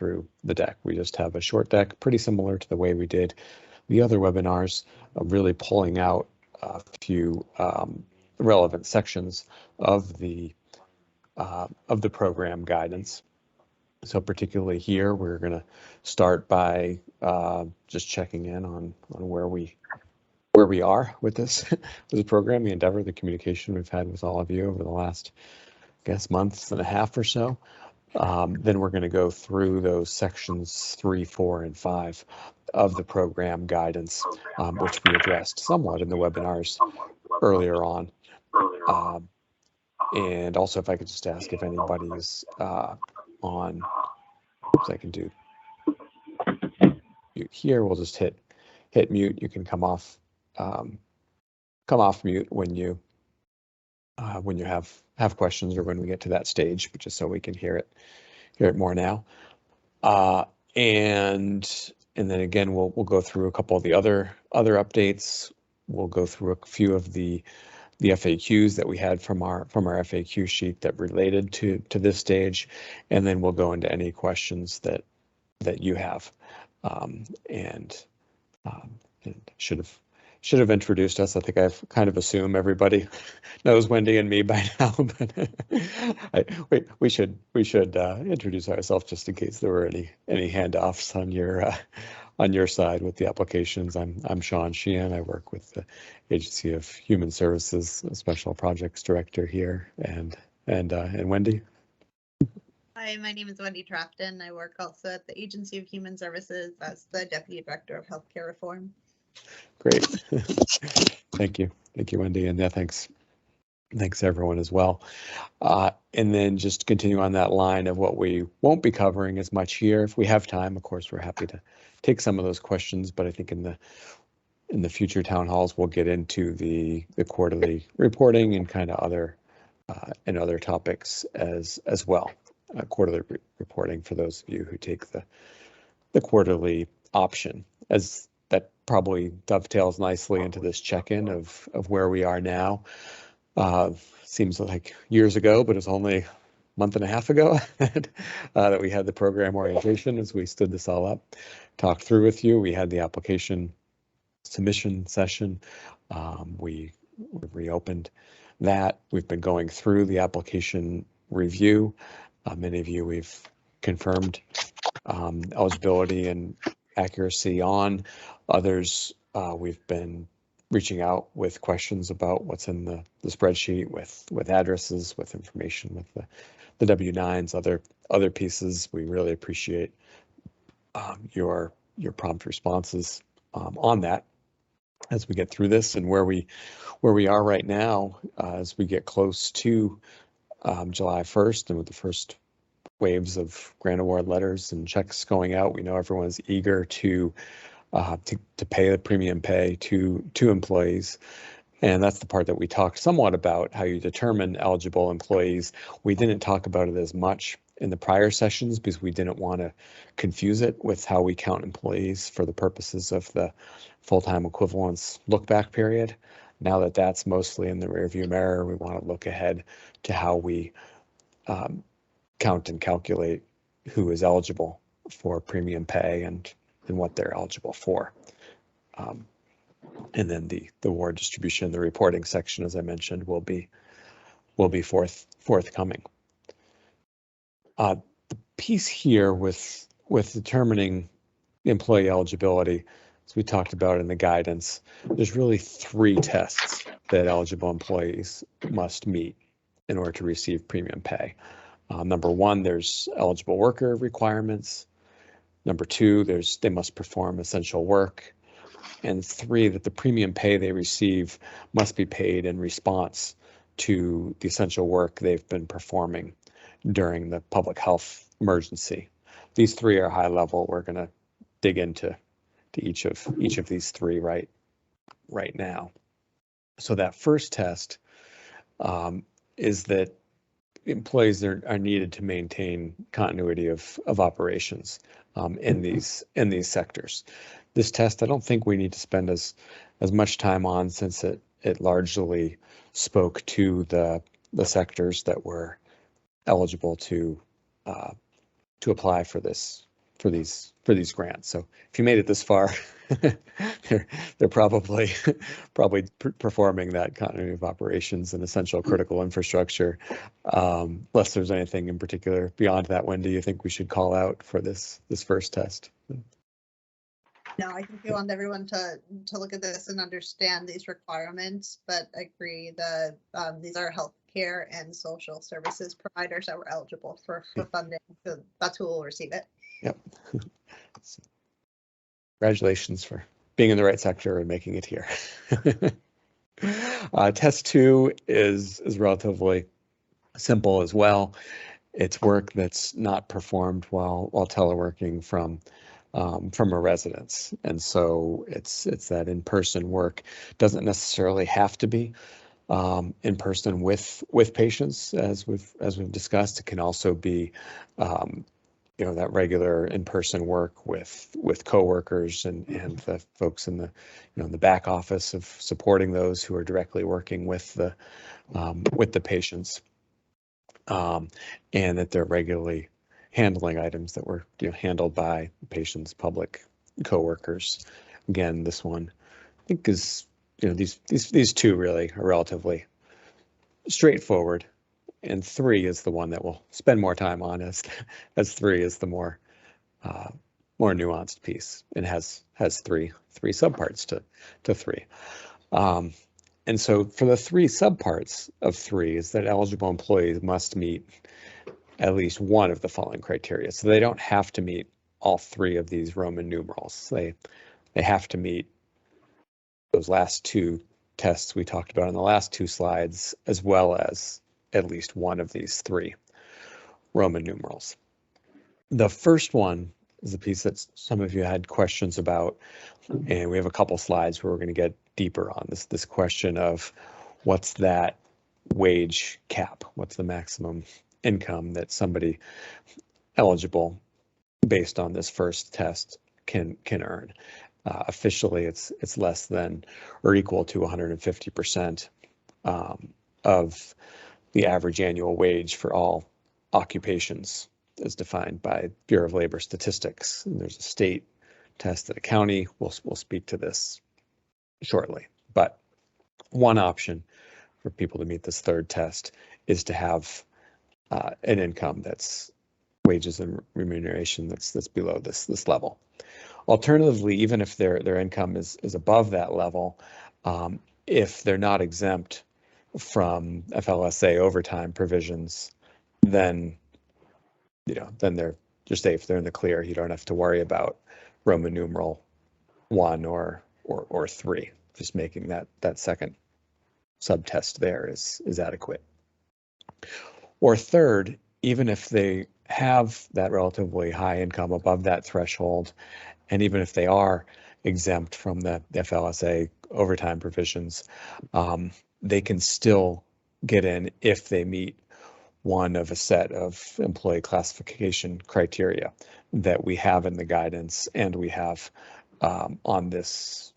through the deck. We just have a short deck, pretty similar to the way we did the other webinars, really pulling out a few relevant sections of the program guidance. So particularly here, we're going to start by just checking in on where we are with this program, the endeavor, the communication we've had with all of you over the last, I guess, month and a half or so. Then we're going to go through those sections 3, 4, and 5 of the program guidance, which we addressed somewhat in the webinars earlier on. And also, if I could just ask if anybody's on, oops, I can do mute here. We'll just hit mute. You can come off mute when you have questions or when we get to that stage, but just so we can hear it more now. And then again, we'll go through a couple of the other updates. We'll go through a few of the FAQs that we had from our FAQ sheet that related to this stage, and then we'll go into any questions that you have. And should have introduced us. I think I've kind of assumed everybody knows Wendy and me by now, but we should introduce ourselves just in case there were any handoffs on your side with the applications. I'm Sean Sheehan. I work with the Agency of Human Services, Special Projects Director here, and Wendy. Hi, my name is Wendy Trafton. I work also at the Agency of Human Services as the Deputy Director of Healthcare Reform. Great. Thank you, Wendy, and yeah, thanks everyone as well. And then just continue on that line of what we won't be covering as much here. If we have time, of course, we're happy to take some of those questions, but I think in the future town halls, we'll get into the quarterly reporting and kind of other topics as well. Quarterly reporting for those of you who take the quarterly option, as that probably dovetails nicely into this check-in of where we are now. Seems like years ago, but it's only a month and a half ago that we had the program orientation as we stood this all up, talked through with you. We had the application submission session. We reopened that. We've been going through the application review. Many of you we've confirmed eligibility and accuracy on. Others we've been reaching out with questions about what's in the spreadsheet with addresses, with information, with the W-9s, other pieces. We really appreciate your prompt responses on that as we get through this, and where we are right now as we get close to July 1st and with the first waves of grant award letters and checks going out. We know everyone's eager to pay the premium pay to employees. And that's the part that we talked somewhat about, how you determine eligible employees. We didn't talk about it as much in the prior sessions because we didn't want to confuse it with how we count employees for the purposes of the full-time equivalence look-back period. Now that that's mostly in the rearview mirror, we want to look ahead to how we count and calculate who is eligible for premium pay and what they're eligible for. And then the award distribution, the reporting section, as I mentioned, will be forthcoming. The piece here with determining employee eligibility, as we talked about in the guidance, there's really 3 tests that eligible employees must meet in order to receive premium pay. Number 1, there's eligible worker requirements. Number 2, they must perform essential work. And 3, that the premium pay they receive must be paid in response to the essential work they've been performing during the public health emergency. These 3 are high level. We're going to dig into each of these 3 right now. So that first test is that employees are needed to maintain continuity of operations in these sectors. This test, I don't think we need to spend as much time on, since it largely spoke to the sectors that were eligible to apply for this these grants. So if you made it this far, they're probably performing that continuity of operations and essential critical infrastructure. Unless there's anything in particular beyond that, Wendy, you think we should call out for this first test? No, I think we want everyone to look at this and understand these requirements, but agree that these are healthcare and social services providers that were eligible for funding. So that's who will receive it. Yep. So, congratulations for being in the right sector and making it here. Test 2 is relatively simple as well. It's work that's not performed while teleworking from a residence, and so it's that in-person work. Doesn't necessarily have to be in person with patients, as we've discussed. It can also be that regular in-person work with coworkers and the folks in the in the back office of supporting those who are directly working with the patients, and that they're regularly handling items that were handled by patients, public coworkers. Again, this one I think is these two really are relatively straightforward, and 3 is the one that we'll spend more time on, as 3 is the more nuanced piece and has three subparts to 3. And so for the 3 subparts of 3 is that eligible employees must meet at least one of the following criteria. So they don't have to meet all 3 of these Roman numerals. They have to meet those last 2 tests we talked about in the last 2 slides, as well as at least one of these 3 Roman numerals. The first one is a piece that some of you had questions about, and we have a couple slides where we're going to get deeper on this question of what's that wage cap, what's the maximum income that somebody eligible based on this first test can earn. Officially, it's less than or equal to 150% of the average annual wage for all occupations as defined by Bureau of Labor Statistics. And there's a state test that a county will speak to this shortly. But one option for people to meet this third test is to have an income that's wages and remuneration that's below this level. Alternatively, even if their income is above that level, if they're not exempt from FLSA overtime provisions, then they're safe. They're in the clear. You don't have to worry about Roman numeral 1 or 3. Just making that second subtest there is adequate. Or third, even if they have that relatively high income above that threshold, and even if they are exempt from the FLSA overtime provisions, they can still get in if they meet one of a set of employee classification criteria that we have in the guidance, and we have on this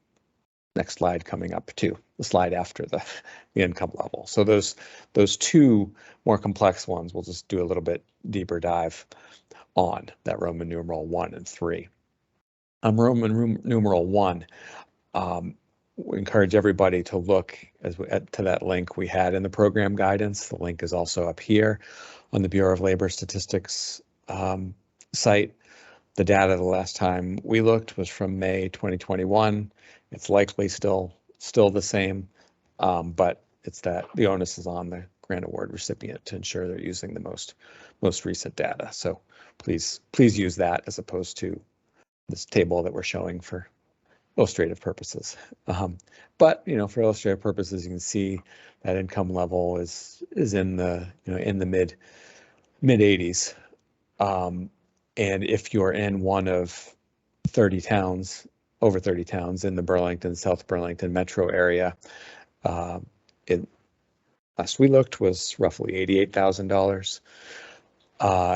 next slide coming up too, the slide after the income level. So those 2 more complex ones, we'll just do a little bit deeper dive on, that Roman numeral 1 and 3. Roman numeral 1, we encourage everybody to look to that link we had in the program guidance. The link is also up here on the Bureau of Labor Statistics site. The data the last time we looked was from May 2021. It's likely still the same, but it's that the onus is on the grant award recipient to ensure they're using the most recent data. So please use that as opposed to this table that we're showing for illustrative purposes. But for illustrative purposes, you can see that income level is in the in the mid 80s. And if you're in one of 30 towns, over 30 towns in the Burlington, South Burlington metro area, last we looked was roughly $88,000.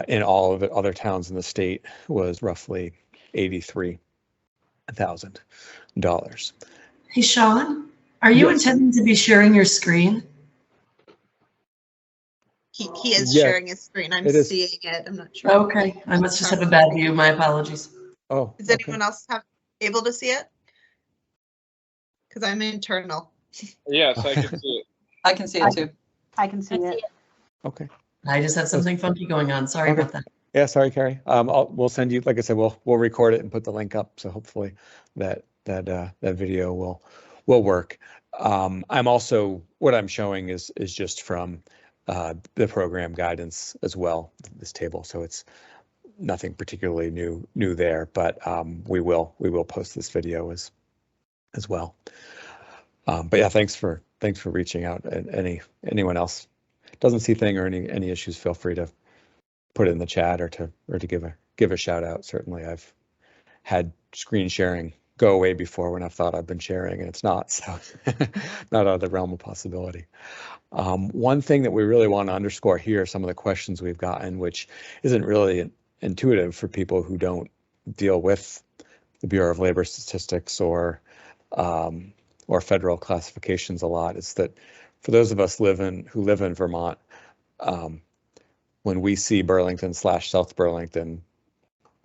In all of the other towns in the state was roughly $83,000. Hey, Sean, are you intending to be sharing your screen? He is Yeah, sharing his screen. I'm it is. seeing it. I'm not sure. Okay, I must just have a bad view. My apologies. Oh, Is anyone else able to see it? Because I'm internal. Yes, I can see it. I can see it too. I can see it. Okay. I just have something funky going on. Sorry Okay. about that. Yeah, sorry, Carrie. We'll send you, like I said, we'll record it and put the link up. So hopefully that video will work. I'm also, what I'm showing is just from the program guidance as well, this table. So it's nothing particularly new there, but we will post this video as well. But yeah, thanks for reaching out. And anyone else doesn't see thing or any issues, feel free to put it in the chat or to give a shout out. Certainly I've had screen sharing go away before when I've thought I've been sharing and it's not, so not out of the realm of possibility. One thing that we really want to underscore here, some of the questions we've gotten, which isn't really intuitive for people who don't deal with the Bureau of Labor Statistics or federal classifications a lot, is that for those of us who live in Vermont, when we see Burlington / South Burlington,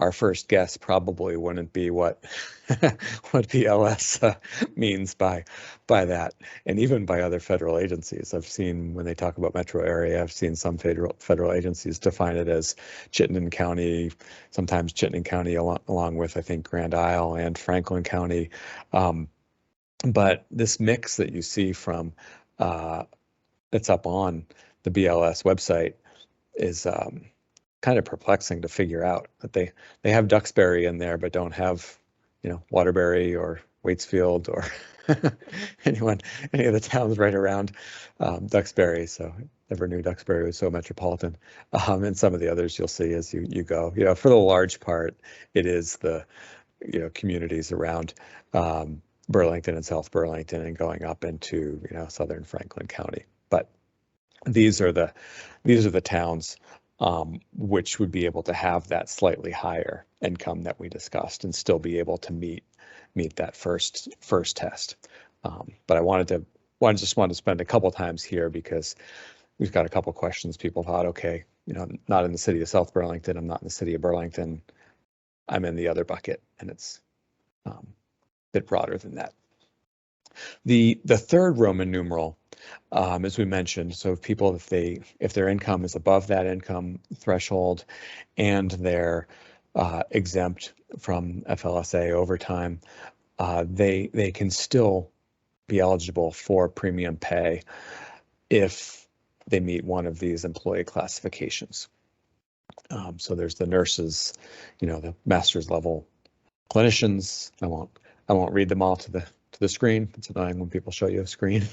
our first guess probably wouldn't be what BLS means by that, and even by other federal agencies. I've seen when they talk about metro area, I've seen some federal agencies define it as Chittenden County, sometimes Chittenden County along with, I think, Grand Isle and Franklin County. But this mix that you see from that's up on the BLS website is kind of perplexing to figure out, that they have Duxbury in there, but don't have, Waterbury or Waitsfield or any of the towns right around Duxbury. So never knew Duxbury was so metropolitan. And some of the others you'll see as you go. For the large part, it is the communities around Burlington and South Burlington and going up into southern Franklin County. But these are the towns which would be able to have that slightly higher income that we discussed and still be able to meet that first test. But I just wanted to spend a couple times here because we've got a couple questions. People thought, okay, not in the city of South Burlington, I'm not in the city of Burlington, I'm in the other bucket, and it's a bit broader than that. The third Roman numeral, as we mentioned, so people, if their income is above that income threshold and they're exempt from FLSA overtime, they can still be eligible for premium pay if they meet one of these employee classifications. So there's the nurses, the master's level clinicians. I won't read them all to the screen. It's annoying when people show you a screen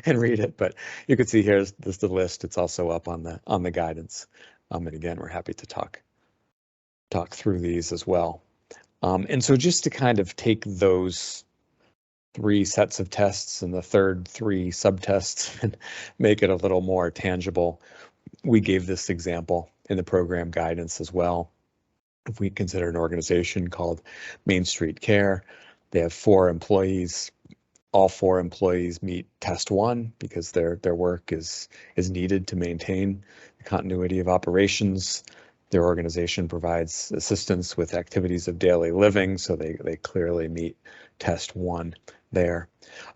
and read it, but you can see here's the list. It's also up on the guidance. And again, we're happy to talk through these as well. And so just to kind of take those 3 sets of tests and the third 3 subtests and make it a little more tangible, we gave this example in the program guidance as well. If we consider an organization called Main Street Care, they have 4 employees. All 4 employees meet test 1 because their work is needed to maintain the continuity of operations. Their organization provides assistance with activities of daily living, so they clearly meet test 1 there.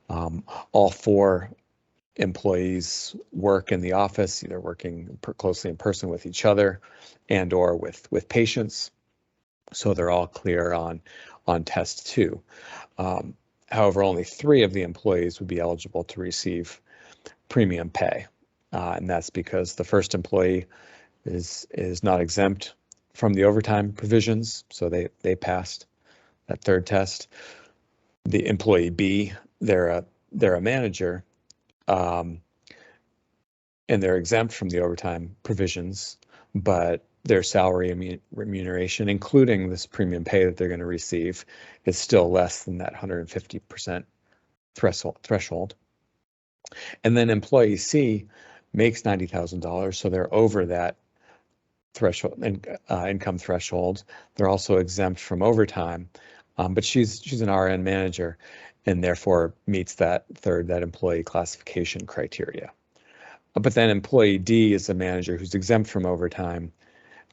All 4 employees work in the office, either working closely in person with each other and or with patients. So they're all clear on test 2. However, only 3 of the employees would be eligible to receive premium pay. And that's because the first employee is not exempt from the overtime provisions. So they passed that third test. The employee B, they're a manager, and they're exempt from the overtime provisions, but their salary remuneration, including this premium pay that they're going to receive, is still less than that 150% threshold. And then employee C makes $90,000, so they're over that threshold, income threshold. They're also exempt from overtime, but she's an RN manager and therefore meets that employee classification criteria. But then employee D is a manager who's exempt from overtime,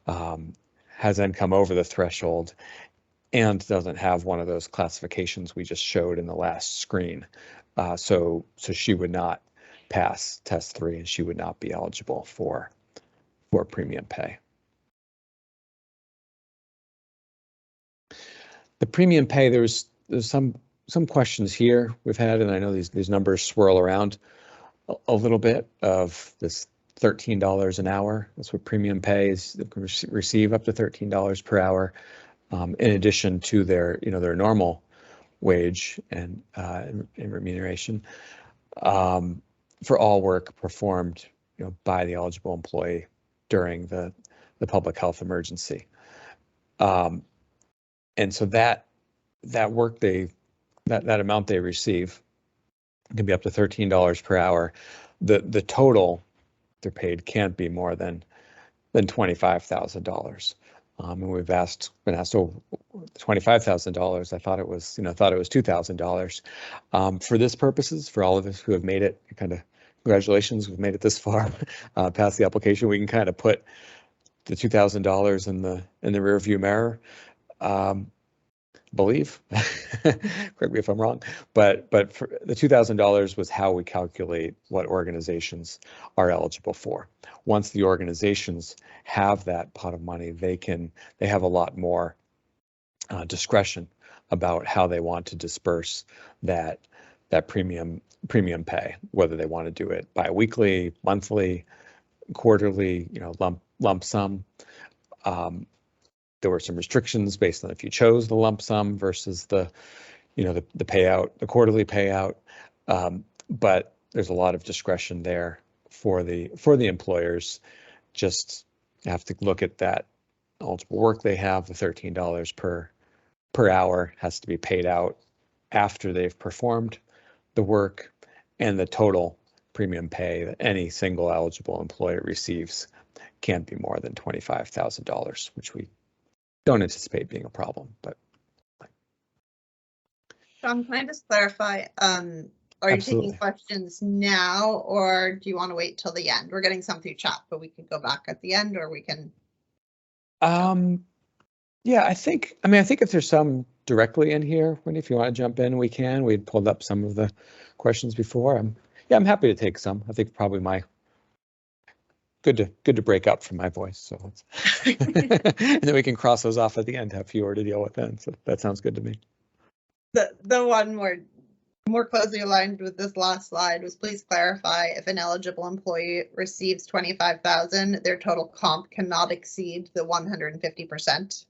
has then come over the threshold and doesn't have one of those classifications we just showed in the last screen. So she would not pass test 3 and she would not be eligible for premium pay. The premium pay, there's some questions here we've had, and I know these numbers swirl around a little bit of this $13 an hour. That's what premium pay is. They can receive up to $13 per hour, in addition to their their normal wage and remuneration, for all work performed by the eligible employee during the public health emergency. And so that work that amount they receive can be up to $13 per hour. The total they're paid can't be more than $25,000. And we've been asked, oh, $25,000. I thought it was $2,000. For this purposes, for all of us who have made it, kind of congratulations, we've made it this far past the application. We can kind of put the $2,000 in the rear view mirror. Believe, correct me if I'm wrong, but for the $2,000 was how we calculate what organizations are eligible for. Once the organizations have that pot of money, they have a lot more discretion about how they want to disperse that premium pay, whether they want to do it bi-weekly, monthly, quarterly, lump sum. There were some restrictions based on if you chose the lump sum versus the payout, the quarterly payout. But there's a lot of discretion there for the employers. Just have to look at that eligible work they have. The $13 per hour has to be paid out after they've performed the work, and the total premium pay that any single eligible employer receives can't be more than $25,000, which we don't anticipate being a problem. But Sean, can I just clarify? Are Absolutely. you taking questions now, or do you want to wait till the end? We're getting some through chat, but we can go back at the end, or we can. Yeah, I think if there's some directly in here, Wendy, if you want to jump in, we can. We pulled up some of the questions before. I'm happy to take some. I think probably good to break up from my voice. So and then we can cross those off at the end, have fewer to deal with then. So that sounds good to me. The one more closely aligned with this last slide was, please clarify, if an eligible employee receives $25,000, their total comp cannot exceed the 150%.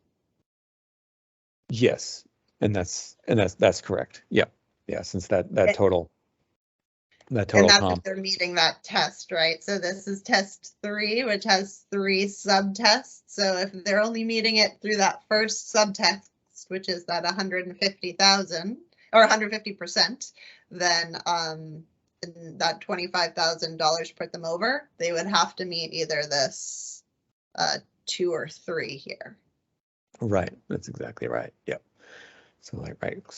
Yes, and that's correct. Yeah. Since that total. And that's comp. If they're meeting that test, right? So this is test 3, which has 3 subtests. So if they're only meeting it through that first subtest, which is that 150,000 or 150%, then that $25,000 put them over. They would have to meet either this 2 or 3 here. Right. That's exactly right. Yep. So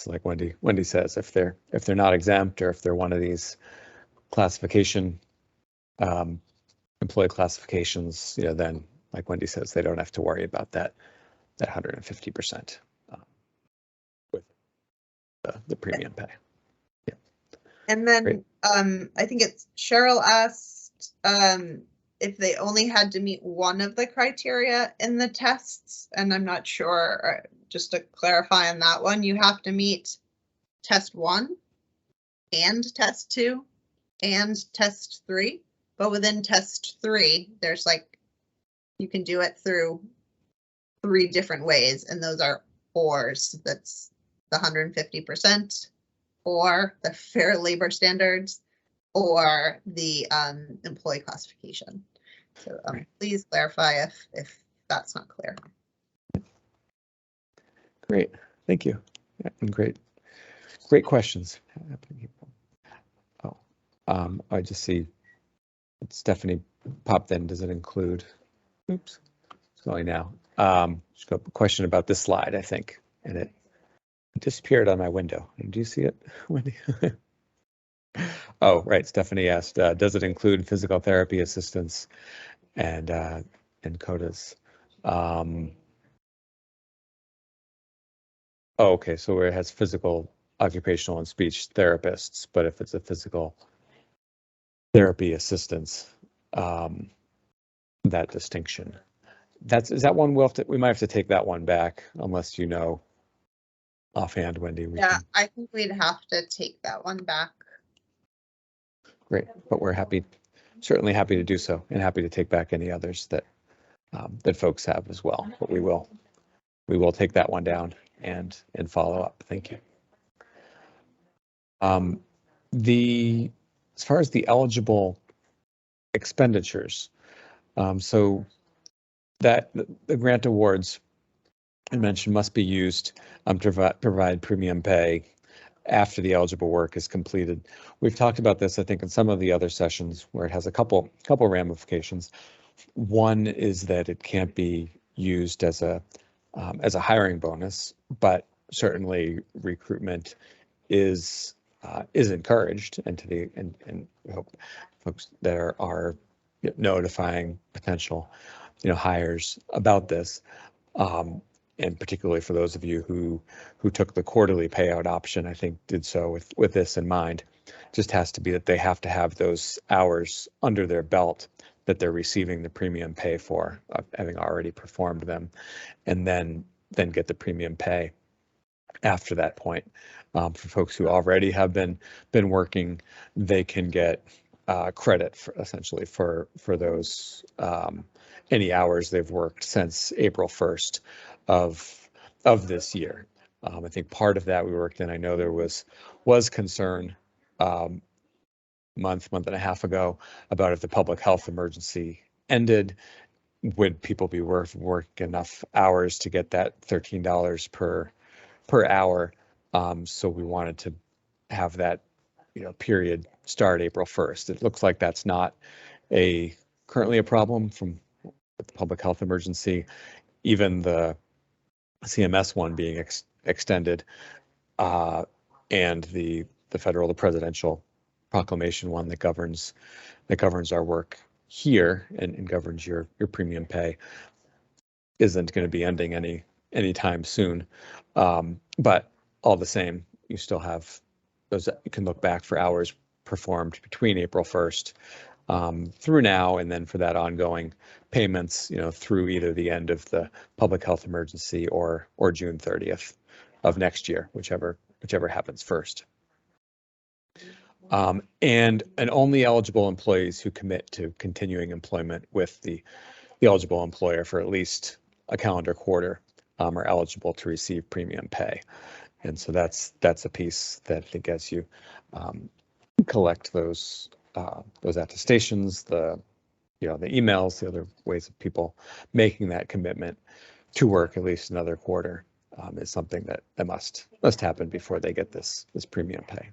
like Wendy says, if they're not exempt, or if they're one of these classification employee classifications, then like Wendy says, they don't have to worry about that 150% with the premium pay. Yeah. And then I think it's Cheryl asked if they only had to meet one of the criteria in the tests, and I'm not sure. Just to clarify on that one, you have to meet test 1 and test 2 and test 3, but within test 3, there's you can do it through 3 different ways, and those are ORs. That's the 150%, or the Fair Labor Standards, or the employee classification. So please clarify if that's not clear. Great, thank you. Yeah, and great questions. Oh, I just see Stephanie popped in. Does it include? Oops, it's going now. Just got a question about this slide, I think, and it disappeared on my window. Do you see it, Wendy? Oh, right. Stephanie asked, does it include physical therapy assistance and CODAs? Oh, okay. So where it has physical, occupational, and speech therapists, but if it's a physical therapy assistance, that distinction. Is that one we might have to take that one back unless you know offhand, Wendy. Yeah, I think we'd have to take that one back. Great, but we're certainly happy to do so, and happy to take back any others that that folks have as well. But we will take that one down and follow up. Thank you. As far as the eligible expenditures, so that the grant awards I mentioned must be used to provide premium pay after the eligible work is completed. We've talked about this, I think, in some of the other sessions where it has a couple ramifications. One is that it can't be used as a hiring bonus, but certainly recruitment is encouraged, and we hope folks that are notifying potential hires about this. And particularly for those of you who took the quarterly payout option, I think did so with this in mind. Just has to be that they have to have those hours under their belt that they're receiving the premium pay for, having already performed them, and then get the premium pay after that point. For folks who already have been working, they can get credit essentially for those any hours they've worked since April 1st of this year. I think part of that we worked in. I know there was concern month and a half ago about if the public health emergency ended, would people be working enough hours to get that $13 per hour? So we wanted to have that period start April 1st. It looks like that's not currently a problem from the public health emergency. Even the CMS one being extended, and the presidential proclamation one that governs our work here and governs your premium pay isn't going to be ending anytime soon. But all the same, you still have those. You can look back for hours performed between April 1st through now, and then for that ongoing payments, through either the end of the public health emergency or June 30th of next year, whichever happens first. And only eligible employees who commit to continuing employment with the eligible employer for at least a calendar quarter are eligible to receive premium pay. And so that's a piece that I think as you collect those attestations, the emails, the other ways of people making that commitment to work at least another quarter is something that must happen before they get this premium pay.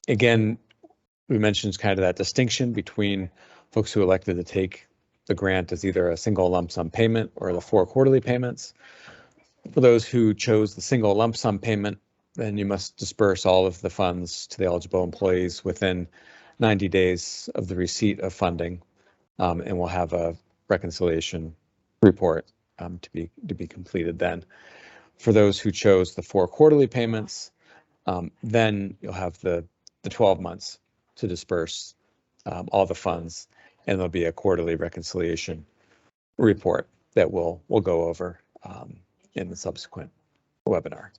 Again, we mentioned kind of that distinction between folks who elected to take the grant as either a single lump sum payment or the 4 quarterly payments. For those who chose the single lump sum payment, then you must disperse all of the funds to the eligible employees within 90 days of the receipt of funding, and we'll have a reconciliation report to be completed then. For those who chose the 4 quarterly payments, then you'll have the 12 months to disperse all the funds, and there'll be a quarterly reconciliation report that we'll go over in the subsequent webinar.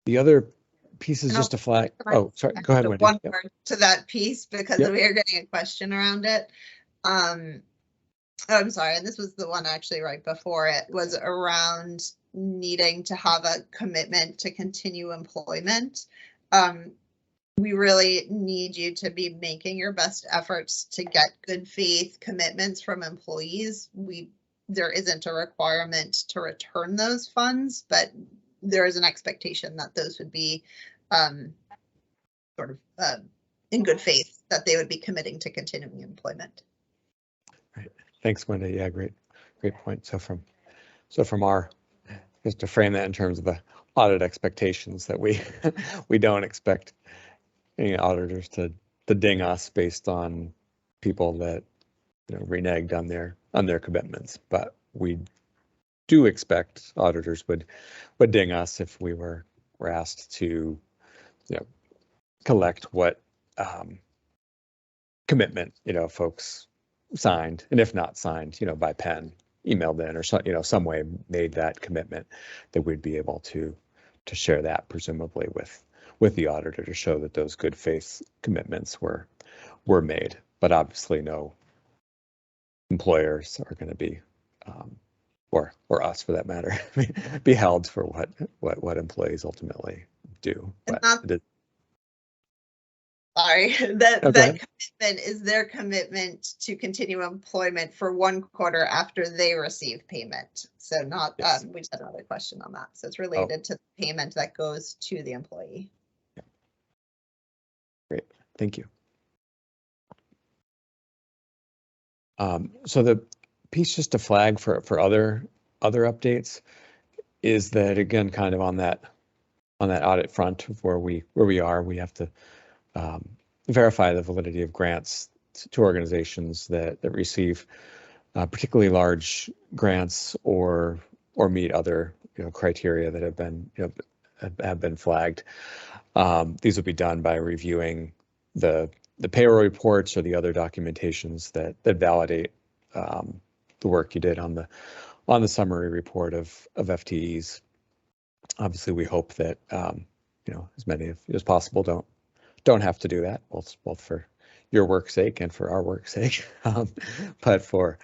The other piece is just a flag. Oh, sorry. Go ahead, Wendy. One more to that piece because Yep. we are getting a question around it. I'm sorry, and this was the one actually right before it was around needing to have a commitment to continue employment. We really need you to be making your best efforts to get good faith commitments from employees. There isn't a requirement to return those funds, but there is an expectation that those would be sort of in good faith, that they would be committing to continuing employment. Right. Thanks, Wendy. Yeah, great point. So from our just to frame that in terms of the audit expectations, that we we don't expect any auditors to ding us based on people that reneged on their commitments, but we do expect auditors would ding us if we were asked to collect what commitment folks signed, and if not signed by pen, emailed in, or some way made that commitment, that we'd be able to share that presumably with the auditor to show that those good faith commitments were made. But obviously no employers are going to be or us for that matter be held for what employees ultimately do. But sorry, that commitment is their commitment to continue employment for 1 quarter after they receive payment. So not, yes. We just had another question on that. So it's related to the payment that goes to the employee. Yeah. Great, thank you. So the piece just to flag for other updates is that, again, kind of on that audit front of where we are, we have to verify the validity of grants to organizations that receive particularly large grants or meet other criteria that have been flagged. These will be done by reviewing the payroll reports or the other documentations that validate the work you did on the summary report of FTEs. Obviously, we hope that as many of you as possible don't have to do that, both for your work's sake and for our work's sake, but for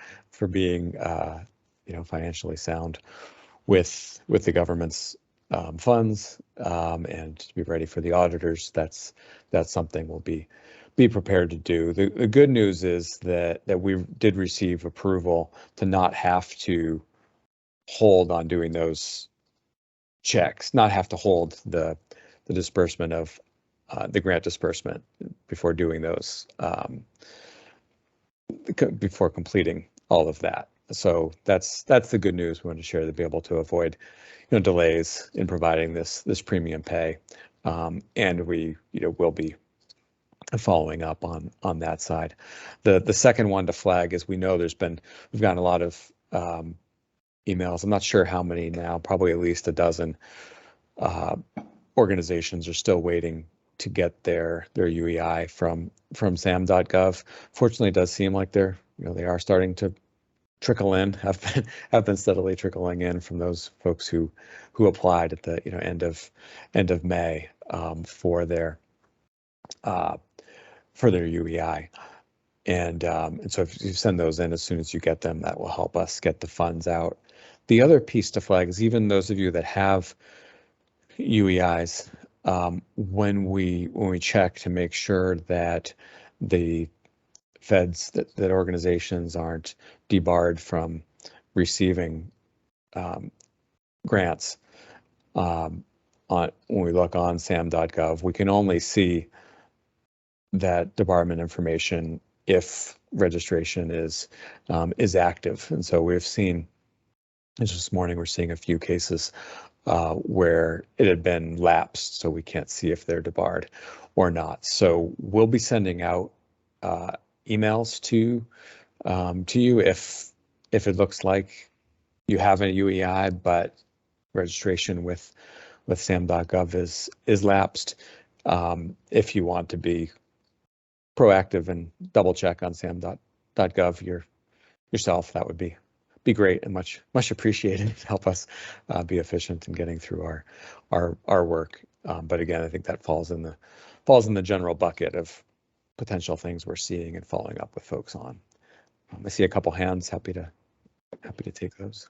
being financially sound with the government's funds, and to be ready for the auditors. That's something we'll be prepared to do. The good news is that we did receive approval to not have to hold on doing those checks, not have to hold the disbursement of the grant disbursement before doing those, before completing all of that. So that's the good news we want to share, to be able to avoid delays in providing this premium pay, and we will be following up on that side. The second one to flag is, we know we've gotten a lot of emails. I'm not sure how many now, probably at least a dozen organizations are still waiting to get their UEI from sam.gov. Fortunately, it does seem like they are starting to trickle in, have been steadily trickling in from those folks who applied at the end of May for their UEI. And so if you send those in as soon as you get them, that will help us get the funds out. The other piece to flag is, even those of you that have UEIs, when we check to make sure that the feds, that organizations aren't debarred from receiving grants, when we look on sam.gov, we can only see that debarment information if registration is active. And so we've seen, just this morning, we're seeing a few cases where it had been lapsed, so we can't see if they're debarred or not. So we'll be sending out emails to you if it looks like you have a UEI but registration with sam.gov is lapsed. If you want to be proactive and double check on sam.gov yourself, that would be great and much appreciated to help us be efficient in getting through our work. But again, I think that falls in the general bucket of potential things we're seeing and following up with folks on. I see a couple hands. Happy to take those.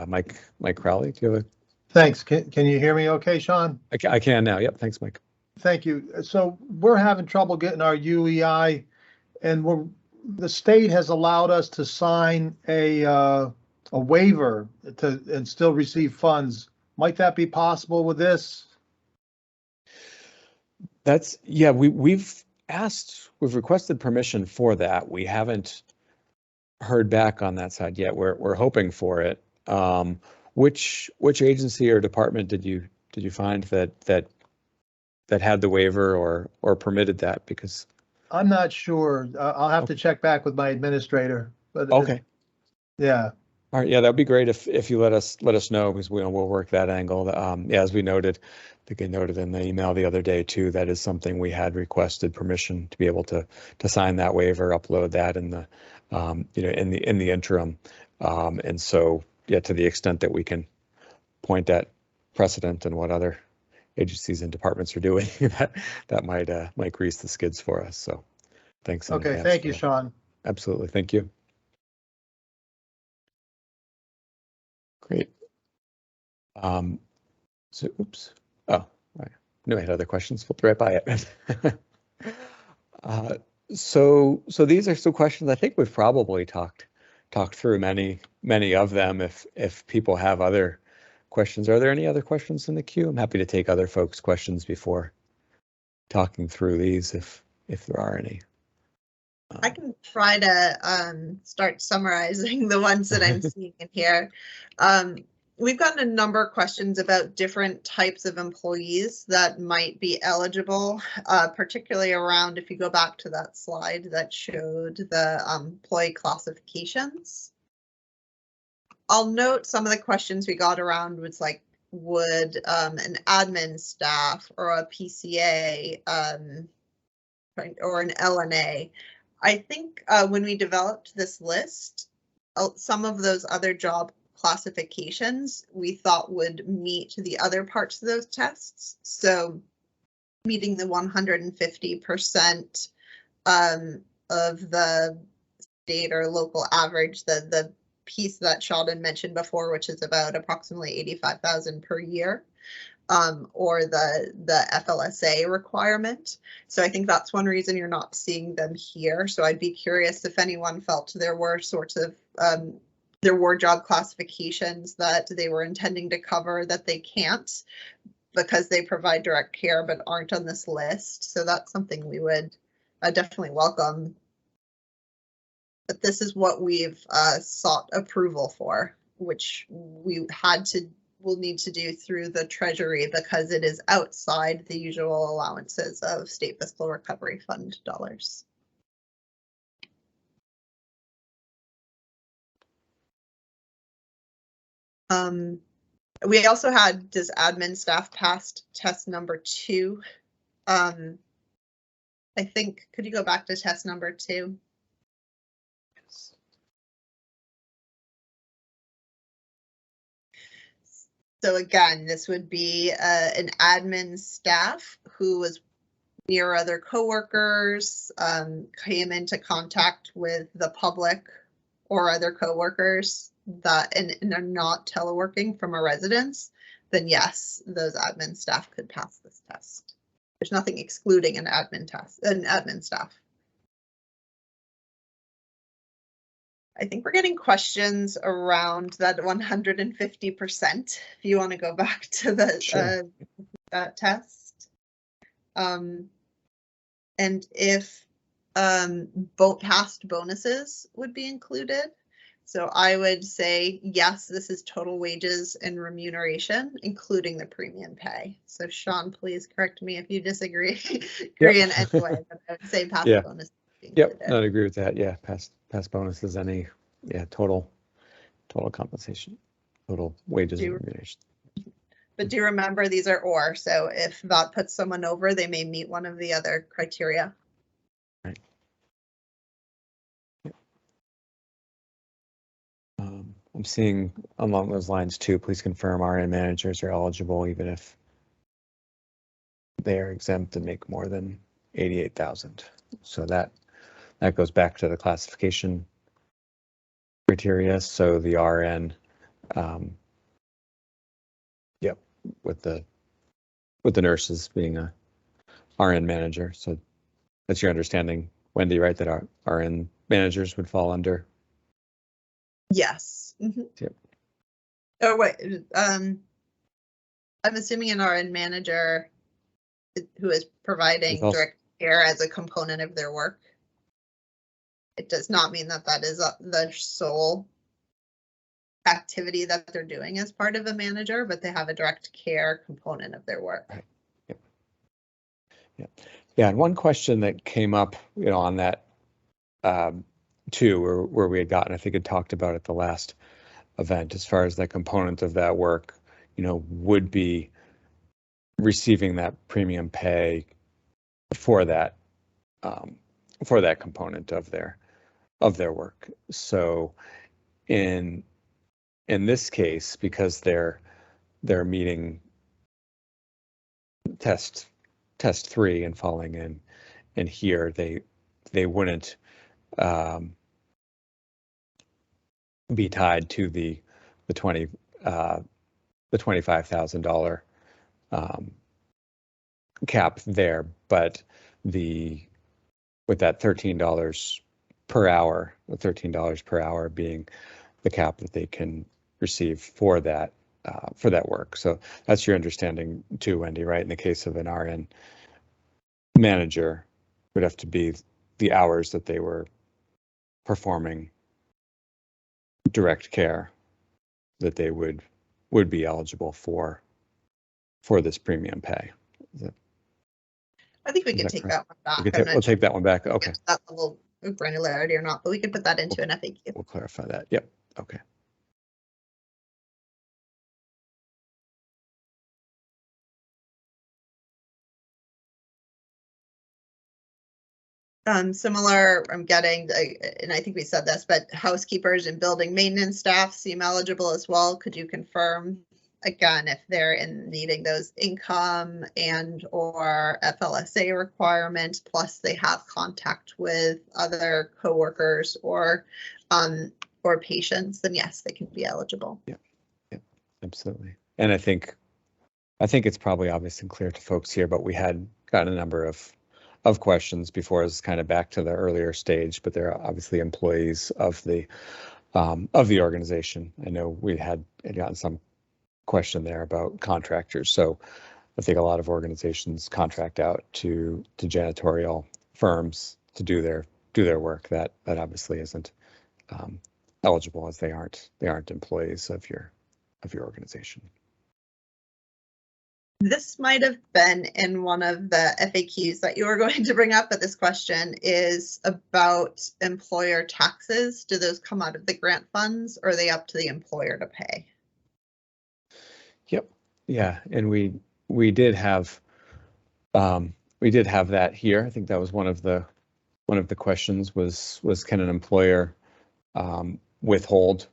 Mike Crowley, do you have a? Thanks. Can you hear me okay, Sean? I can now. Yep. Thanks, Mike. Thank you. So we're having trouble getting our UEI, and the state has allowed us to sign a waiver and still receive funds. Might that be possible with this? Yeah, we've requested permission for that. We haven't heard back on that side yet. We're hoping for it. Which agency or department did you find that had the waiver or permitted that? Because I'm not sure. I'll have to check back with my administrator, but okay. yeah. All right, yeah, that'd be great if you let us know, because we'll work that angle. Yeah, as we noted, I think I noted in the email the other day too, that is something we had requested permission to be able to sign that waiver, upload that in the in the interim, and so yeah, to the extent that we can point at precedent and what other agencies and departments are doing, that might grease the skids for us. So thanks in Okay, advance thank for you, that. Sean. Absolutely, thank you. Great. So, oops. Oh, I knew I had other questions. Flipped right by it. So these are some questions I think we've probably talked through many of them. If people have other questions, are there any other questions in the queue? I'm happy to take other folks' questions before talking through these, if there are any. I can try to start summarizing the ones that I'm seeing in here. We've gotten a number of questions about different types of employees that might be eligible, particularly around, if you go back to that slide that showed the employee classifications. I'll note some of the questions we got around was like, would an admin staff or a PCA or an LNA. I think when we developed this list, some of those other job classifications we thought would meet the other parts of those tests. So meeting the 150% of the state or local average, the piece that Sheldon mentioned before, which is about approximately 85,000 per year. Or the FLSA requirement. So I think that's one reason you're not seeing them here. So I'd be curious if anyone felt there were sorts of there were job classifications that they were intending to cover that they can't because they provide direct care but aren't on this list. So that's something we would definitely welcome. But this is what we've sought approval for, which will need to do through the Treasury because it is outside the usual allowances of State Fiscal Recovery Fund dollars. We also had, does admin staff passed test number 2? I think, could you go back to test number 2? Yes. So again, this would be an admin staff who was near other coworkers, came into contact with the public or other coworkers that and are not teleworking from a residence, then yes, those admin staff could pass this test. There's nothing excluding an admin staff. I think we're getting questions around that 150%. If you want to go back to the Sure. that test. And if past bonuses would be included. So I would say, yes, this is total wages and remuneration, including the premium pay. So Sean, please correct me if you disagree. Agree in any way, but I would say past bonuses. Yep, I agree with that. Yeah, past bonuses, any total compensation, total wages and remuneration. But do remember these are or, so if that puts someone over, they may meet one of the other criteria. Right. I'm seeing along those lines too, please confirm RN managers are eligible even if they are exempt and make more than 88,000. So that goes back to the classification criteria. So the RN, with the nurses being a RN manager. So that's your understanding, Wendy, right? That our RN managers would fall under. Yes. Mm-hmm. Yep. Oh wait, I'm assuming an RN manager who is providing direct care as a component of their work. It does not mean that that is the sole activity that they're doing as part of a manager, but they have a direct care component of their work. Right. Yep. Yeah. And one question that came up, on that too, where we had gotten, I think, had talked about at the last event, as far as that component of that work, would be receiving that premium pay for that component of their work. So in this case, because they're meeting test 3 and falling in here, they wouldn't be tied to the $25,000 cap there, but with that $13 per hour, the $13 per hour being the cap that they can receive for that work. So that's your understanding too, Wendy, right? In the case of an RN manager, would have to be the hours that they were performing direct care that they would be eligible for this premium pay. I think we can take that one back. We'll take that one back. Okay. That level of granularity or not, but we can put that into an FAQ. We'll clarify that. Yep. Okay. Similar, I'm getting, and I think we said this, but housekeepers and building maintenance staff seem eligible as well. Could you confirm again if they're needing those income and or FLSA requirements, plus they have contact with other coworkers or patients, then yes, they can be eligible. Yeah, absolutely. And I think it's probably obvious and clear to folks here, but we had gotten a number of questions before, is kind of back to the earlier stage, but they're obviously employees of the organization. I know we had gotten some question there about contractors. So I think a lot of organizations contract out to janitorial firms to do their work. That obviously isn't eligible, as they aren't employees of your organization. This might have been in one of the FAQs that you were going to bring up, but this question is about employer taxes. Do those come out of the grant funds, or are they up to the employer to pay? Yep. Yeah, and we did have that here. I think that was one of the questions was can an employer withhold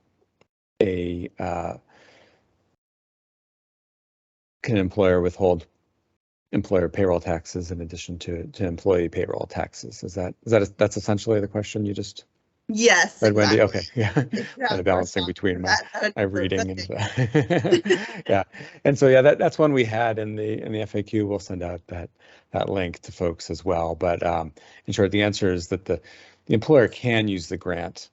employer payroll taxes in addition to employee payroll taxes? That's essentially the question you just Yes, read, exactly. Wendy? Okay, yeah. Kind of balancing between my reading and yeah. And so that's one we had in the FAQ. We'll send out that link to folks as well. But in short, the answer is that the employer can use the grant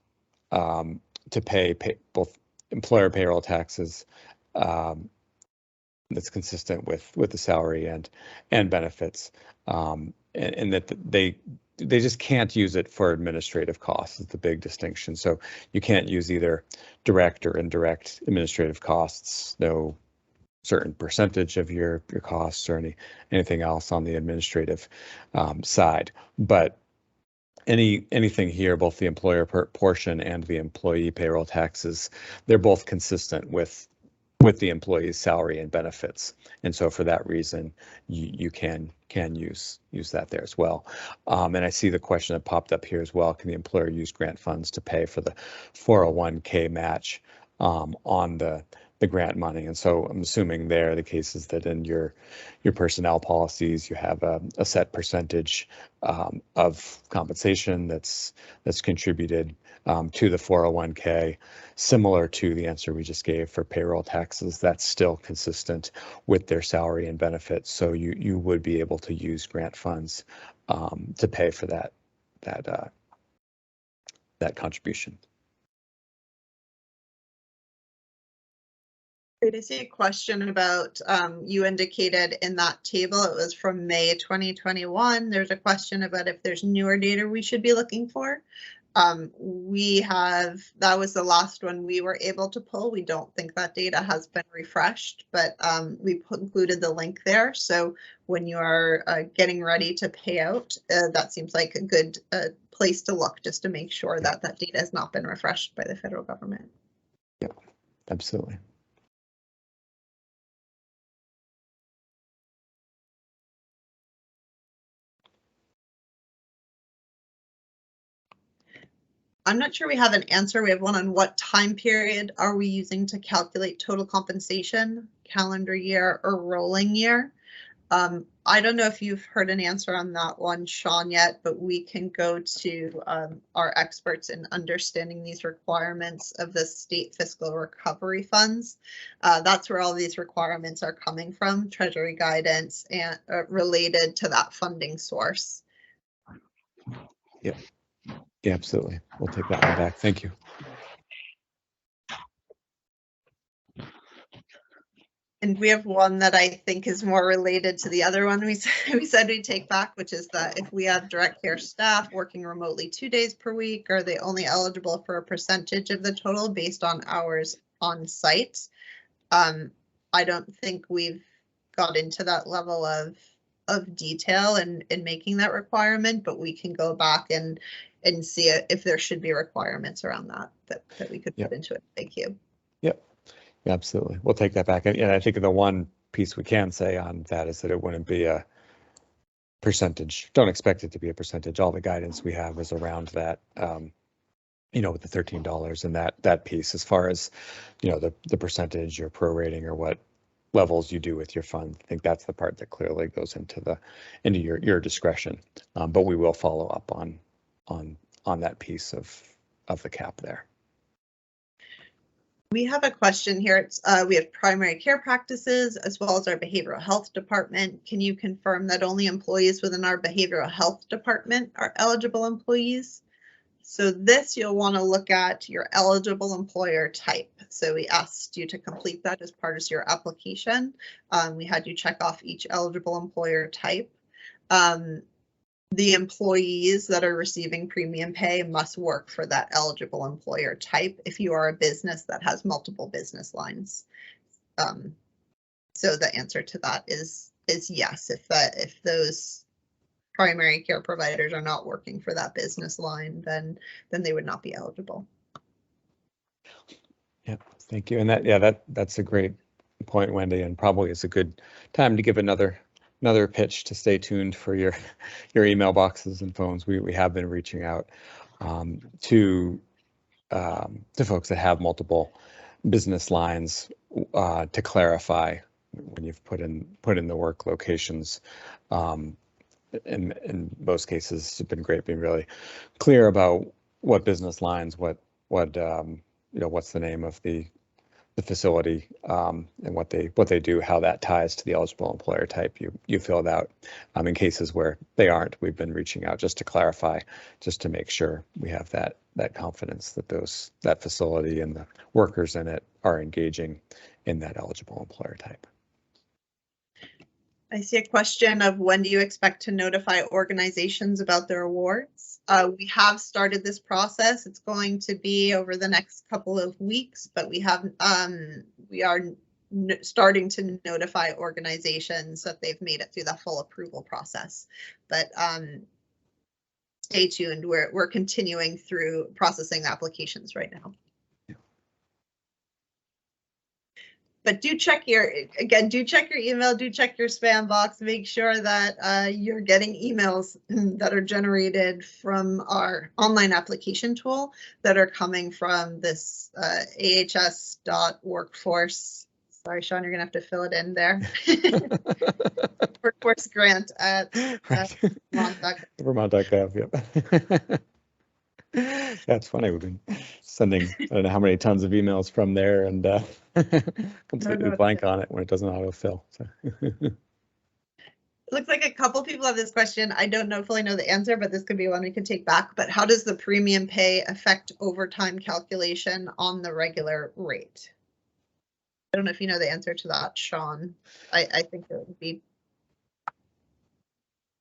to pay both employer payroll taxes that's consistent with the salary and benefits, and that they just can't use it for administrative costs. Is the big distinction. So you can't use either direct or indirect administrative costs. No certain percentage of your costs or anything else on the administrative side. But anything here, both the employer portion and the employee payroll taxes, they're both consistent with the employee's salary and benefits. And so for that reason, you can use that there as well. And I see the question that popped up here as well. Can the employer use grant funds to pay for the 401k match on the grant money? And so I'm assuming there the case is that in your personnel policies, you have a set percentage of compensation that's contributed to the 401k, similar to the answer we just gave for payroll taxes. That's still consistent with their salary and benefits. So you would be able to use grant funds to pay for that contribution. I see a question about, you indicated in that table, it was from May 2021. There's a question about if there's newer data we should be looking for. That was the last one we were able to pull. We don't think that data has been refreshed, but we included the link there. So when you are getting ready to pay out, that seems like a good place to look just to make sure that that data has not been refreshed by the federal government. Yeah, absolutely. I'm not sure we have an answer. We have one on what time period are we using to calculate total compensation, calendar year or rolling year? I don't know if you've heard an answer on that one, Sean, yet, but we can go to our experts in understanding these requirements of the state fiscal recovery funds. That's where all these requirements are coming from, Treasury guidance and related to that funding source. Yep. Yeah, absolutely. We'll take that one back. Thank you. And we have one that I think is more related to the other one we said we'd take back, which is that if we have direct care staff working remotely 2 days per week, are they only eligible for a percentage of the total based on hours on site? I don't think we've got into that level of detail in making that requirement, but we can go back and see if there should be requirements around that we could put into it. Thank you. Yep. Yeah, absolutely. We'll take that back. And I think the one piece we can say on that is that it wouldn't be a percentage. Don't expect it to be a percentage. All the guidance we have is around that, with the $13 and that piece as far as, the percentage or prorating or what levels you do with your fund. I think that's the part that clearly goes into your discretion. But we will follow up on that piece of the cap there. We have a question here. It's we have primary care practices as well as our behavioral health department. Can you confirm that only employees within our behavioral health department are eligible employees? So this you'll want to look at your eligible employer type. So we asked you to complete that as part of your application. We had you check off each eligible employer type. The employees that are receiving premium pay must work for that eligible employer type if you are a business that has multiple business lines. So the answer to that is yes. If those primary care providers are not working for that business line, then they would not be eligible. Yeah, thank you. And that's a great point, Wendy, and probably is a good time to give another pitch to stay tuned for your email boxes and phones. We have been reaching out to folks that have multiple business lines to clarify when you've put in the work locations. In most cases, it's been great being really clear about what business lines, what's the name of the facility and what they do, how that ties to the eligible employer type. You fill it out. In cases where they aren't, we've been reaching out just to clarify, just to make sure we have that confidence that that facility and the workers in it are engaging in that eligible employer type. I see a question of when do you expect to notify organizations about their awards? We have started this process. It's going to be over the next couple of weeks, but we are starting to notify organizations that they've made it through the full approval process. But stay tuned. We're continuing through processing applications right now. But do check your email, do check your spam box, make sure that you're getting emails that are generated from our online application tool that are coming from this ahs.workforce. Sorry, Sean, you're gonna have to fill it in there. Workforce grant at Vermont.gov. Yep. That's funny. We've been sending, I don't know how many tons of emails from there and completely blank on it when it doesn't autofill. So. It looks like a couple people have this question. I don't fully know the answer, but this could be one we could take back. But how does the premium pay affect overtime calculation on the regular rate? I don't know if you know the answer to that, Sean. I think it would be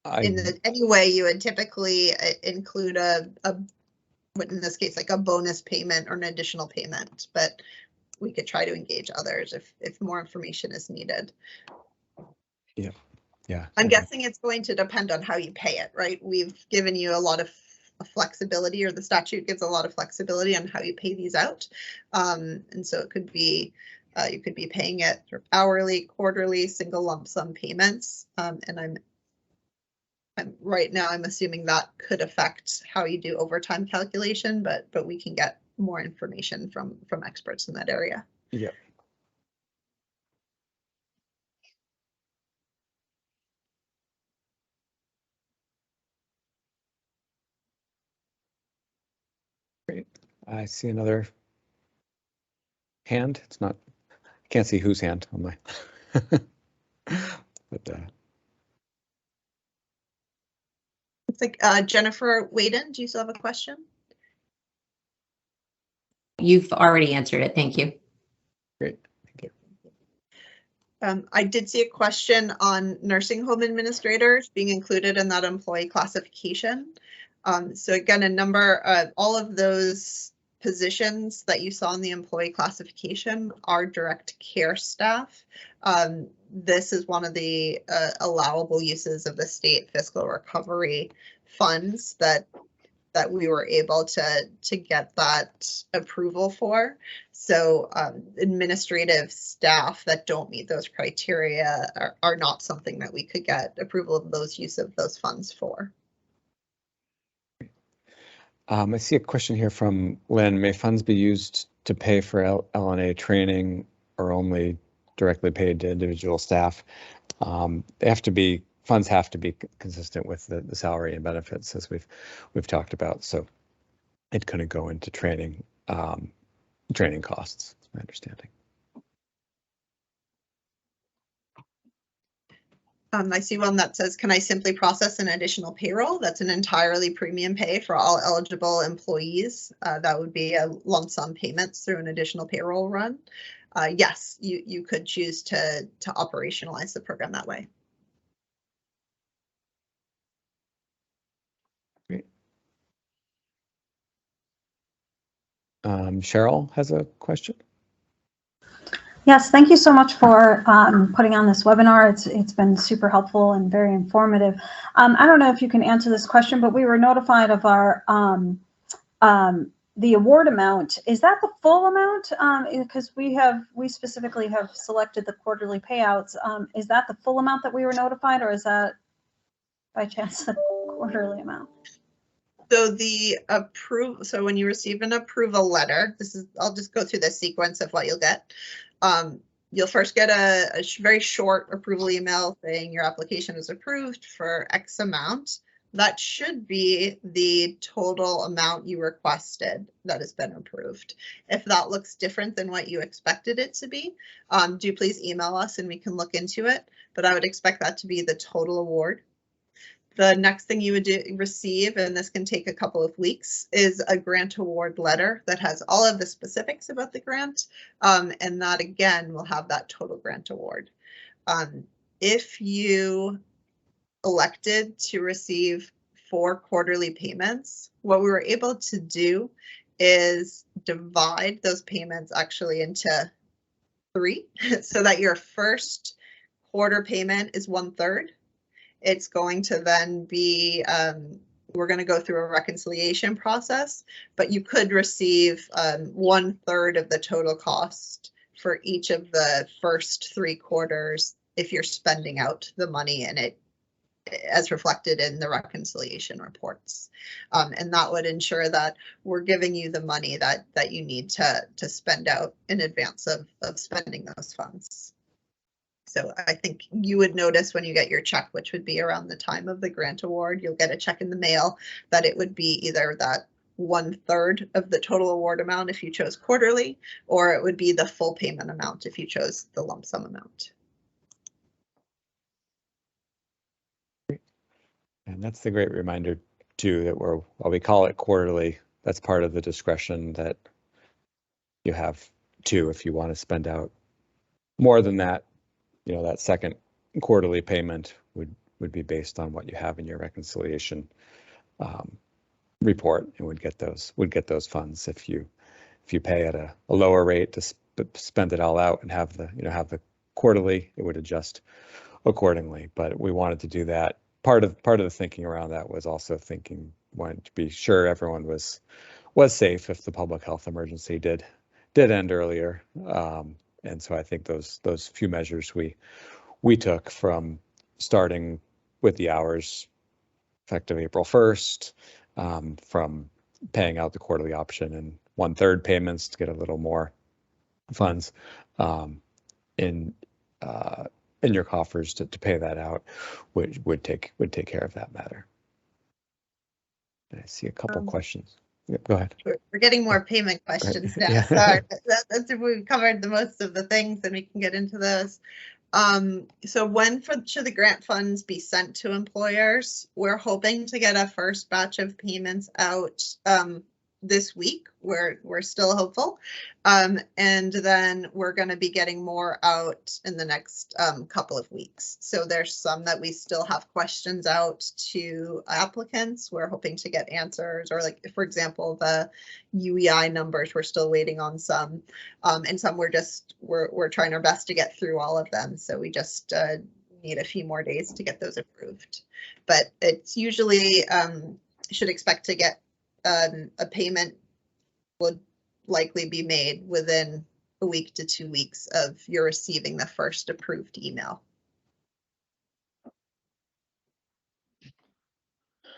any way you would typically include a in this case, like a bonus payment or an additional payment, but we could try to engage others if more information is needed. Yeah. I'm guessing it's going to depend on how you pay it, right? We've given you a lot of flexibility, or the statute gives a lot of flexibility on how you pay these out. And so it could be, you could be paying it sort of hourly, quarterly, single lump sum payments. And I'm right now, I'm assuming that could affect how you do overtime calculation, but we can get more information from experts in that area. Yeah. Great. I see another hand. It's not, I can't see whose hand on my, but It's like Jennifer Whedon, do you still have a question? You've already answered it. Thank you. great. Thank you. I did see a question on nursing home administrators being included in that employee classification. So again, all of those positions that you saw in the employee classification are direct care staff. This is one of the allowable uses of the state fiscal recovery funds that we were able to get that approval for. So administrative staff that don't meet those criteria are not something that we could get approval of those use of those funds for. I see a question here from Lynn. May funds be used to pay for LNA training or only directly paid to individual staff? They have to be, funds have to be consistent with the salary and benefits, as we've talked about. So it couldn't go into training costs, is my understanding. I see one that says, can I simply process an additional payroll? That's an entirely premium pay for all eligible employees. That would be a lump sum payments through an additional payroll run. Yes, you could choose to operationalize the program that way. Great. Cheryl has a question. Yes, thank you so much for putting on this webinar. It's been super helpful and very informative. I don't know if you can answer this question, but we were notified of our the award amount. Is that the full amount? Because we specifically have selected the quarterly payouts. Is that the full amount that we were notified, or is that by chance the quarterly amount? So so when you receive an approval letter, I'll just go through the sequence of what you'll get. You'll first get a very short approval email saying your application is approved for X amount. That should be the total amount you requested that has been approved. If that looks different than what you expected it to be, do please email us and we can look into it. But I would expect that to be the total award. The next thing you would receive, and this can take a couple of weeks, is a grant award letter that has all of the specifics about the grant. And that again will have that total grant award. If you elected to receive 4 quarterly payments, what we were able to do is divide those payments actually into 3 so that your first quarter payment is 1/3. It's going to then be, we're going to go through a reconciliation process, but you could receive 1/3 of the total cost for each of the first 3 quarters if you're spending out the money in it as reflected in the reconciliation reports. And that would ensure that we're giving you the money that you need to spend out in advance of spending those funds. So I think you would notice when you get your check, which would be around the time of the grant award, you'll get a check in the mail that it would be either that 1/3 of the total award amount if you chose quarterly, or it would be the full payment amount if you chose the lump sum amount. And that's the great reminder too, that while we call it quarterly, that's part of the discretion that you have too, if you want to spend out more than that. You know, that second quarterly payment would be based on what you have in your reconciliation report and would get those funds if you pay at a lower rate to spend it all out and have the quarterly, it would adjust accordingly. But we wanted to do that. Part of the thinking around that was also wanting to be sure everyone was safe if the public health emergency did end earlier. And so I think those few measures we took, from starting with the hours effective April 1st, from paying out the quarterly option and 1/3 payments to get a little more funds in your coffers to pay that out, would take care of that matter. I see a couple questions. Yep, go ahead. We're getting more payment questions now. Yeah. Sorry, that's we've covered the most of the things, and we can get into those. So when should the grant funds be sent to employers? We're hoping to get a first batch of payments out this week. We're still hopeful. And then we're going to be getting more out in the next couple of weeks. So there's some that we still have questions out to applicants. We're hoping to get answers, or like, for example, the UEI numbers, we're still waiting on some, and some we're trying our best to get through all of them. So we just need a few more days to get those approved. But it's usually should expect to get a payment would likely be made within a week to 2 weeks of your receiving the first approved email.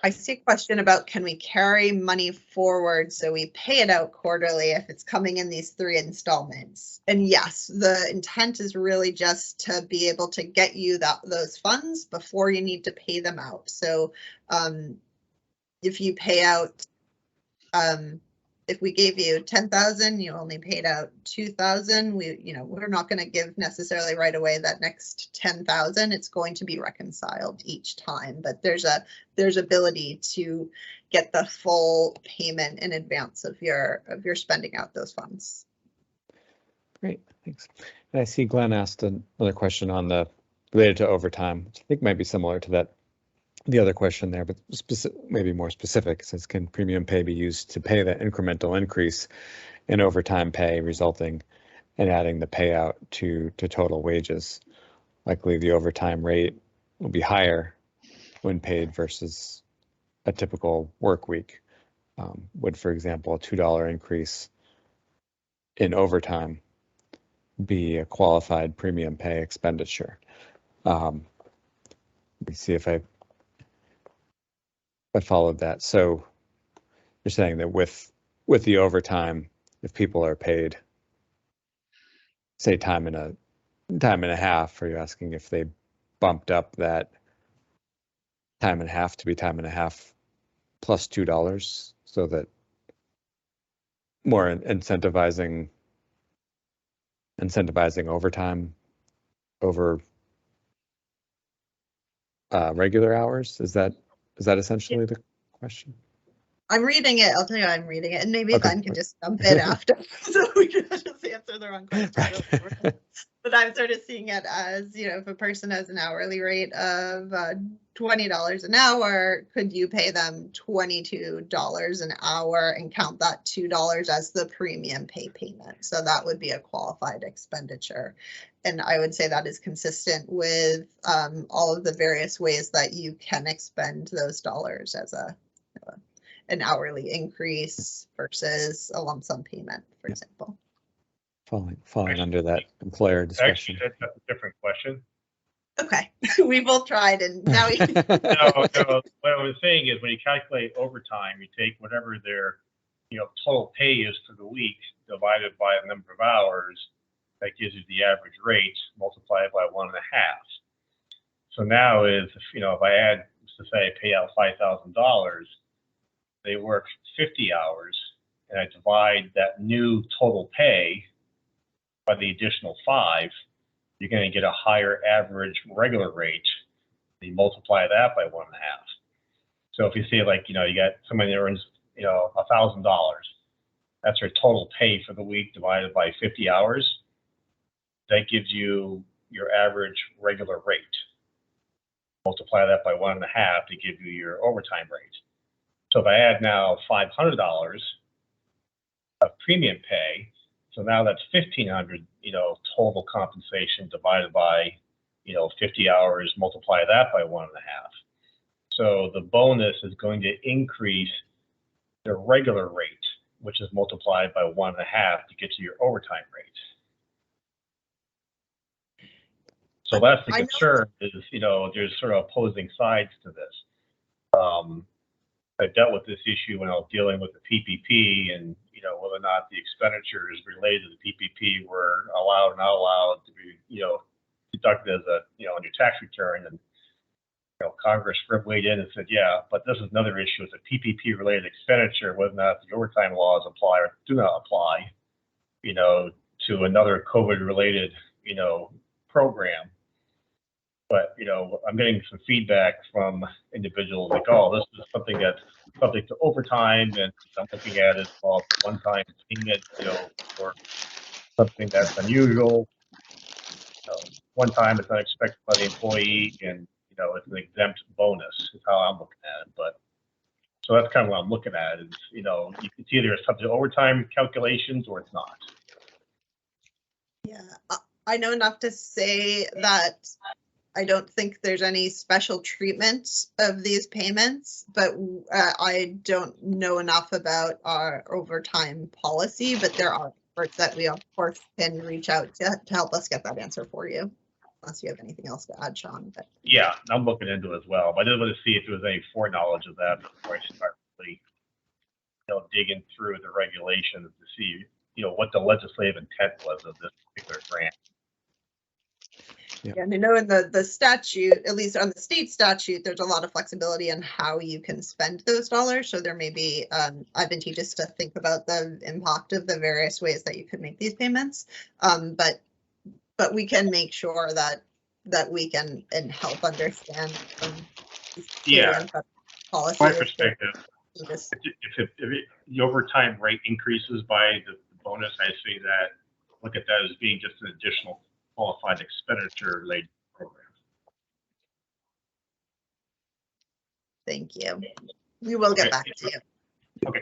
I see a question about, can we carry money forward so we pay it out quarterly if it's coming in these 3 installments? And yes, the intent is really just to be able to get you those funds before you need to pay them out. So if you pay out, if we gave you 10,000, you only paid out 2,000. We're not going to give necessarily right away that next 10,000. It's going to be reconciled each time, but there's ability to get the full payment in advance of your spending out those funds. Great, thanks. And I see Glenn asked another question related to overtime, which I think might be similar to the other question there, but maybe more specific. It says, can premium pay be used to pay the incremental increase in overtime pay, resulting in adding the payout to total wages? Likely the overtime rate will be higher when paid versus a typical work week. Would, for example, a $2 increase in overtime be a qualified premium pay expenditure? Let me see if I followed that. So you're saying that with the overtime, if people are paid, say, time and a half, are you asking if they bumped up that time and a half to be time and a half plus $2, so that more incentivizing overtime over regular hours? Is that essentially the question? I'm reading it. I'll tell you I'm reading it, and maybe Okay. Glenn can just jump in after, so we can just answer the wrong question. Right. But I'm sort of seeing it as, if a person has an hourly rate of $20 an hour, could you pay them $22 an hour and count that $2 as the premium pay payment? So that would be a qualified expenditure. And I would say that is consistent with all of the various ways that you can expend those dollars as an hourly increase versus a lump sum payment, for example. Falling under that employer discretion. Actually, that's a different question. Okay, we both tried, and now we. No, what I was saying is, when you calculate overtime, you take whatever their total pay is for the week divided by the number of hours. That gives you the average rate, multiplied by 1.5. So now if I add, to say, pay out $5,000, they work 50 hours, and I divide that new total pay by the additional 5, you're going to get a higher average regular rate. You multiply that by 1.5. So if you say, like, you got somebody that earns, $1,000, that's their total pay for the week divided by 50 hours. That gives you your average regular rate. Multiply that by 1.5 to give you your overtime rate. So if I add now $500 of premium pay, so now that's $1,500, total compensation divided by, 50 hours, multiply that by 1.5. So the bonus is going to increase the regular rate, which is multiplied by 1.5 to get to your overtime rate. So that's the concern is, there's sort of opposing sides to this. I dealt with this issue when I was dealing with the PPP and, whether or not the expenditures related to the PPP were allowed or not allowed to be, deducted as on your tax return. And, Congress weighed in and said, yeah, but this is another issue. It's a PPP related expenditure, whether or not the overtime laws apply or do not apply, to another COVID related, program. But, I'm getting some feedback from individuals like, oh, this is something that's subject to overtime, and I'm looking at it as one-time payment, or something that's unusual. One time it's unexpected by the employee, and, it's an exempt bonus is how I'm looking at it. But so that's kind of what I'm looking at is, it's either subject to overtime calculations or it's not. Yeah, I know enough to say that I don't think there's any special treatment of these payments, but I don't know enough about our overtime policy, but there are experts that we of course can reach out to help us get that answer for you, unless you have anything else to add, Sean. But yeah, I'm looking into it as well, but I just want to see if there was any foreknowledge of that before I start really, digging through the regulations to see, what the legislative intent was of this particular grant. yeah, and I know in the statute, at least on the state statute, there's a lot of flexibility in how you can spend those dollars. So there may be advantageous to think about the impact of the various ways that you could make these payments. But we can make sure that we can and help understand. Yeah, policy. my perspective, if the overtime rate increases by the bonus, I see that, look at that as being just an additional qualified expenditure related program. Thank you. We will get back to you. Okay.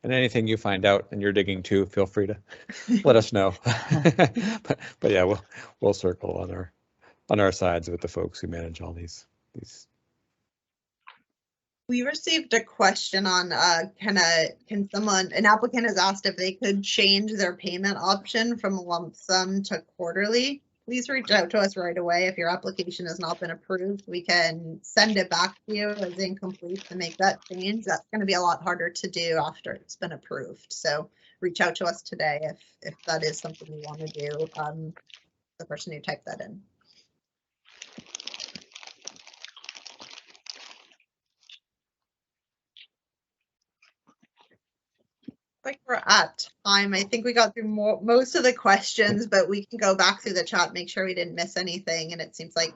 And anything you find out and you're digging too, feel free to let us know. but yeah, we'll circle on our sides with the folks who manage all these. We received a question on an applicant has asked if they could change their payment option from lump sum to quarterly. Please reach out to us right away. If your application has not been approved, we can send it back to you as incomplete to make that change. That's going to be a lot harder to do after it's been approved. So reach out to us today if that is something you want to do. The person who typed that in. Like we're at time. I think we got through most of the questions, but we can go back through the chat, make sure we didn't miss anything. And it seems like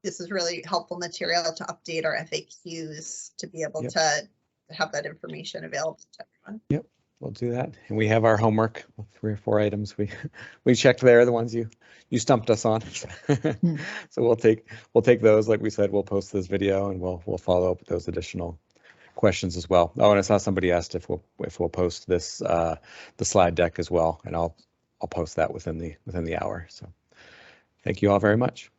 this is really helpful material to update our FAQs to be able to have that information available to everyone. Yep, we'll do that. And we have our homework with 3 or 4 items we checked there, the ones you stumped us on. So we'll take those. Like we said, we'll post this video and we'll follow up with those additional questions as well. Oh, and I saw somebody asked if we'll post this the slide deck as well, and I'll post that within the hour. So thank you all very much.